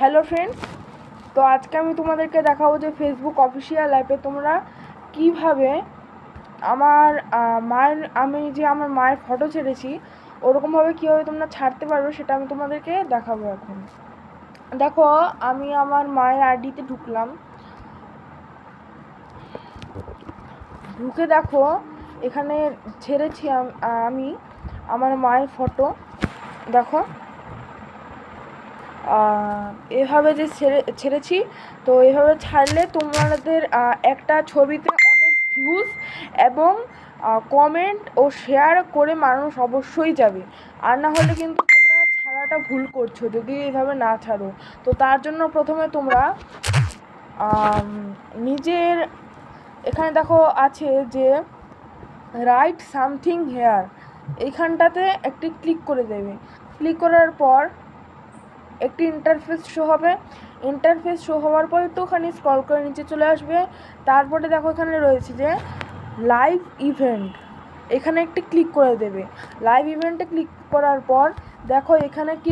Hello friends, তো আজকে আমি তোমাদেরকে দেখাবো যে ফেসবুক অফিসিয়াল অ্যাপে তোমরা কিভাবে আমার মায়ের ফটো ছেড়েছি ওরকমভাবে কীভাবে তোমরা ছাড়তে পারবে সেটা আমি তোমাদেরকে দেখাবো। এখন দেখো, আমি আমার মায়ের আইডিতে ঢুকলাম। ঢুকে দেখো এখানে ছেড়েছি আমি আমার মায়ের ফটো। দেখো এভাবে যে ছেড়েছি, তো এভাবে ছাড়লে তোমাদের একটা ছবিতে অনেক ভিউজ এবং কমেন্ট ও শেয়ার করে মানুষ অবশ্যই যাবে। আর না হলে কিন্তু তোমরা ছাড়াটা ভুল করছো যদি এইভাবে না ছাড়ো। তো তার জন্য প্রথমে তোমরা নিজের এখানে দেখো আছে যে রাইট সামথিং হেয়ার, এইখানটাতে একটি ক্লিক করে দেবে। ক্লিক করার পর একটি ইন্টারফেস শো হবে। ইন্টারফেস শো হওয়ার পর তো ওখানে স্ক্রল করে নিচে চলে আসবে। তারপরে দেখো এখানে রয়েছে যে লাইভ ইভেন্ট, এখানে একটি ক্লিক করে দেবে। লাইভ ইভেন্টে ক্লিক করার পর দেখো এখানে কি